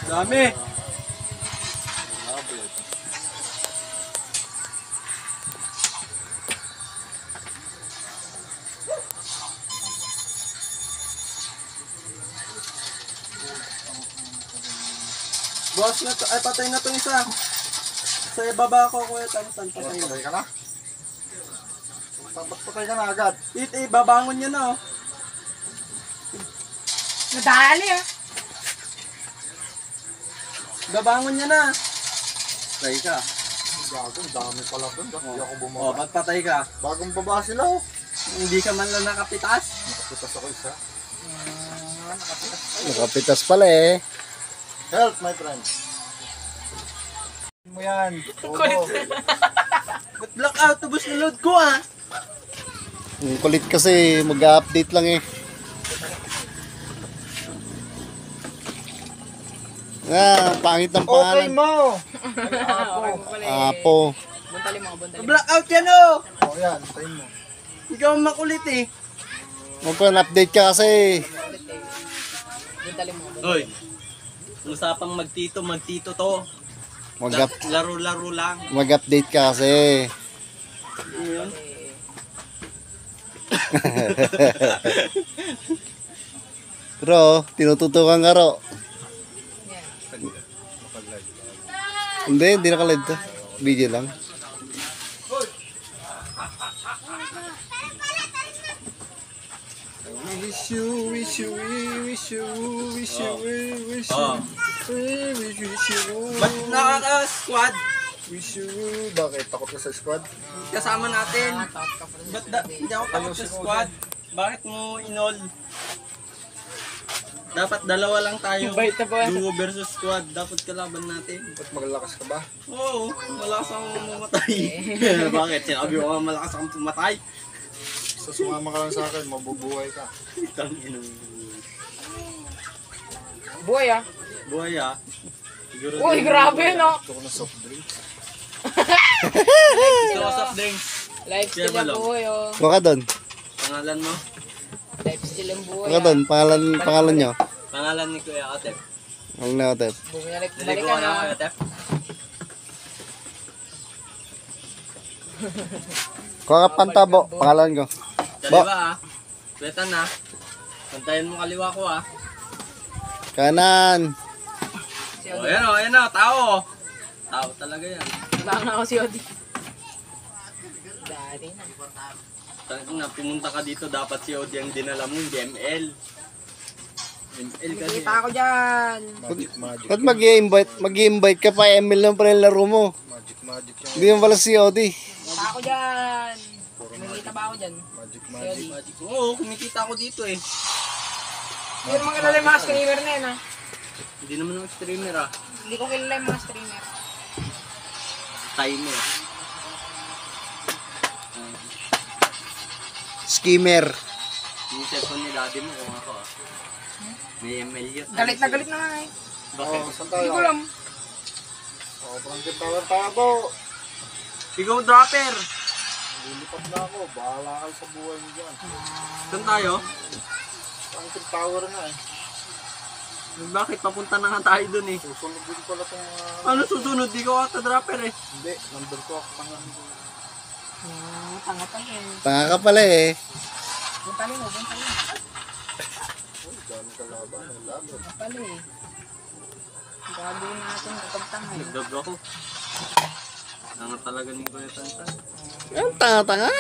Dami. Boss na to, ay patay na tong isa. Sa ibaba ko kuya, tansan patay na. Patay ka na? Patay ka na agad. Babangon niya na oh. Nadali ah. Babangon niya na. Patay ka. Gago, dami pala doon. Hindi ako Oh, bumaba. ba't patay ka? Bagong baba sila oh. Hindi ka man lang nakapitas. Nakapitas ako isa. Nakapitas pala eh. Help my friend. Mo yan. Oo. Ba't blackout? Tubos na load ko ah. Ang kulit kasi mag-update lang eh. Pangit ng Okay pangalan. mo. Apo. Buntali mo, buntali mo. Blackout yan oh. Oh yan, tayo mo. Ikaw ang makulit eh. Mag-update ka kasi. Buntali mo, buntali. Hoy. Usapang magtito to. Laro-laro lang. Mag-update ka kasi. Yun. Ro, tinututukan ka ro. Hindi nakalive to. Video lang. Wish you. Ba't nakaka-squad? Wish you. Bakit? Takot ka sa squad? Kasama natin. Takot ka pa rin. Ba't hindi ako takot sa squad? Bakit mo inol? Dapat dalawa lang tayo. Bait na ba? Duo versus squad. Dapat kalaban natin. Ba't maglakas ka ba? Oo, malakas akong mamatay. Bakit? Sinabi ko nga malakas akong pumatay. Sa sumama ka lang sa akin, mabubuhay ka. Tangina mo. Buhay ah. Buhay ah. Siguro Uy, grabe no. Gusto ko ng soft drinks. Gusto ko soft drinks. Lifestyle ang buhay oh. Kuha ka doon. Pangalan mo? Lifestyle ang buhay Kuha ka doon. Pangalan nyo. Pangalan ni Kuya Otep. Huwag na otep. Bumalik Naligo ka ka na na. Kuya Otep? Kuha ka pantabo. Pangalan ko. Kaliwa ah. Wetan na. Pantayin mo kaliwa ko ah. Kanan. Oh, ayan o, tao. Tao talaga yan. Baka ako si Odi. Dari na. Tangina, pumunta ka dito, dapat si Odi ang dinala mo, hindi ML. ML kasi. Kita ako dyan. Magic. Ba't mag-i-invite ka pa? ML lang pala yung laro mo. Magic yan. Hindi mo pala si Odi. Kita ako dyan. Kumikita ba ako dyan? Magic. Magic. Oo, kumikita ako dito eh. Hindi naman kilala yung mga streamer na yun ah. Hindi naman ako streamer ah. Hindi ko kilala yung mga streamer. Timer. Skimmer. Yung cellphone ni daddy mo kung ako ah. May ML yun. Galit na nga eh. Bakit? Saan Hindi tayo? ko alam. Oh, Frankie Tower tayo. Ikaw dropper! Lilipat na ako. Bahala ka sa buhay mo dyan. Saan tayo? Frankie Tower na eh. Bakit? Papunta na nga tayo dun eh. Susunod din pala itong... Ano susunod? Di ko ata dropper eh. Hindi, number ko ako pangalan ko. Tanga pa rin. Tanga ka pala eh. Buntali mo, buntali mo. Uy, dami kalaban. Ang laban. Pala eh. Gagawin natin kapag tanga eh. Nagdog ako. Tanga talaga ni Kuya Tantan. Ang tanga-tanga.